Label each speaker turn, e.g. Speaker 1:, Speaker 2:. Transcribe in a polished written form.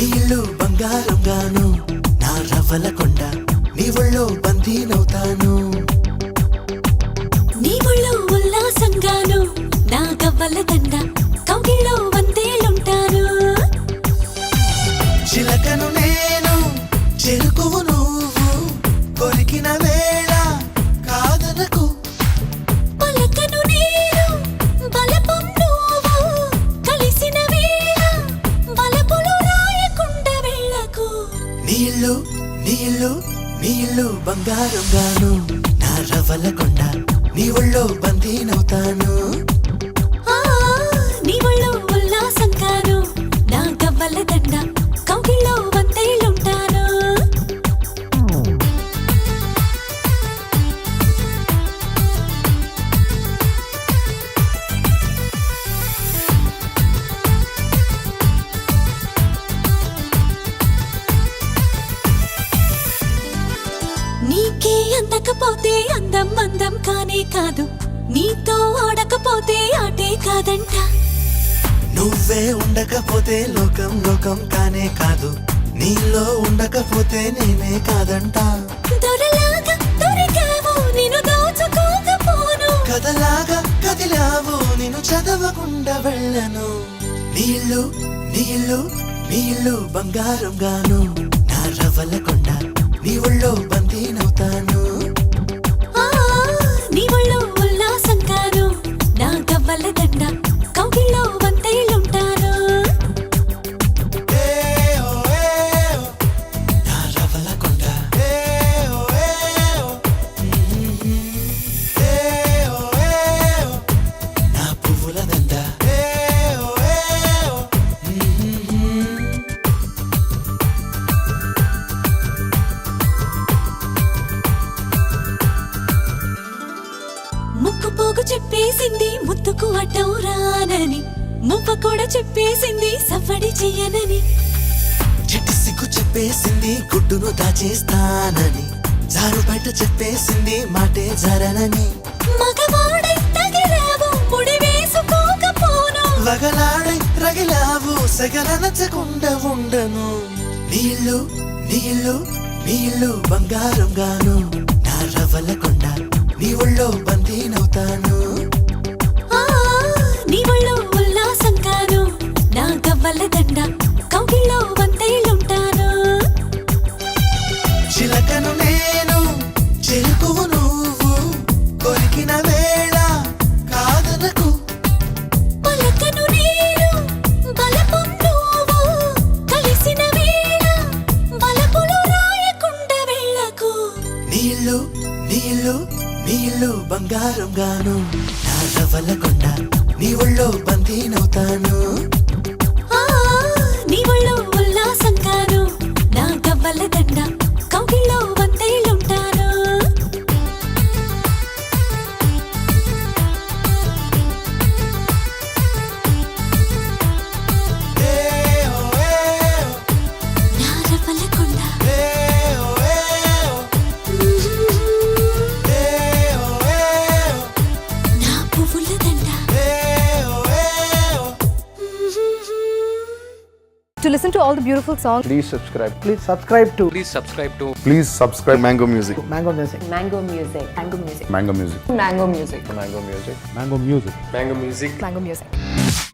Speaker 1: ఇల్లు బంగారం గాను నా రవ్వల కొండ నీ ఒళ్ళో బందీనవుతాను
Speaker 2: నీ ఒళ్ళో ఉల్లాసంగాను నా గవ్వల దండ కౌగిల్లో వందేలుంటాను
Speaker 1: చిలకను నేను చెరుకువు నువ్వు కొరికిన వేళ కాదనకు
Speaker 2: పలకను నేను బలపం నువ్వు కలిసిన వేళ బలపులు రాయకుండా వెళ్ళకు
Speaker 1: నీళ్ళు నీళ్ళు నీళ్ళు బంగారం గాను నా రవ్వల కొండ నీ ఒళ్ళో బందీనవుతాను
Speaker 2: ఆ నీ ఒళ్ళో ఉల్లాసంగాను నా గవ్వల దండ కౌగిల్లో వందేలుంటాను నీకే అందకపోతే అందం అందం కానే కాదు నీతో ఆడకపోతే ఆటే కాదంట
Speaker 1: నువ్వే ఉండకపోతే లోకం లోకం కానే కాదు నీలో ఉండకపోతే నేనే కాదంట
Speaker 2: దొరలాగా దొరికావు నిన్ను దోచుకోకపోను
Speaker 1: కథలాగా కదిలావు నిన్ను చదవకుండా వెళ్ళను నీళ్ళు నీళ్ళు నీళ్ళు బంగారం గాను నా రవ్వల కొండ నీ ఒళ్ళో బందీనవుతాను
Speaker 2: ఆ నీ ఒళ్ళో ఉల్లాసంగాను నా గవ్వల దండ కౌగిల్లో వందేలుంటాను
Speaker 1: నా రవ్వల కొండ నా పువ్వుల దండ
Speaker 2: ముక్కు పోగు చెప్పేసింది ముత్తుకు అడ్డం రానని మువ్వ కూడా చెప్పేసింది సవ్వడి చెయ్యనని
Speaker 1: చిట్టి సిగ్గు చెప్పేసింది గుడ్డును దాచేస్తానని జారు బయట చెప్పేసింది మాటే జరనని
Speaker 2: మగవాడై తగిలావు ముడి వేసుకోకపోను
Speaker 1: వగలాడై రగిలావు సగల నచ్చకుండా ఉండను నీళ్ళు నీళ్ళు నీళ్ళు బంగారం గాను నా రవ్వల కొండ నీ ఒళ్ళో బందీనవుతాను
Speaker 2: ఆ నీ ఒళ్ళో ఉల్లాసంగాను నా గవ్వల దండ కౌగిల్లో వందేలుంటాను
Speaker 1: చిలకను నేను చెరుకువు నువ్వు కొరికిన వేళ కాదనకు
Speaker 2: పలకను నేను బలపం నువ్వు కలిసిన వేళ బలపులు రాయకుండా వెళ్ళకు
Speaker 1: నీళ్ళు నీళ్ళు నీళ్ళు బంగారం గాను నా రవ్వల కొండ నీ ఒళ్ళో బందీనవుతాను
Speaker 2: ఆ నీ ఒళ్ళో ఉల్లాసంగాను నా గవ్వల దండ కౌగిల్లో వందేలుంటాను నా రవ్వల కొండ నా పువ్వుల దండ
Speaker 3: To listen to all the beautiful songs,
Speaker 4: Please subscribe.
Speaker 5: Please subscribe to
Speaker 6: Please subscribe Mango Music.
Speaker 5: Mango Music.
Speaker 3: Mango Music, Mango Music,
Speaker 6: Mango Music.
Speaker 3: Mango Music,
Speaker 4: Mango Music.
Speaker 5: Mango Music.
Speaker 4: Mango Music.
Speaker 3: Mango Music.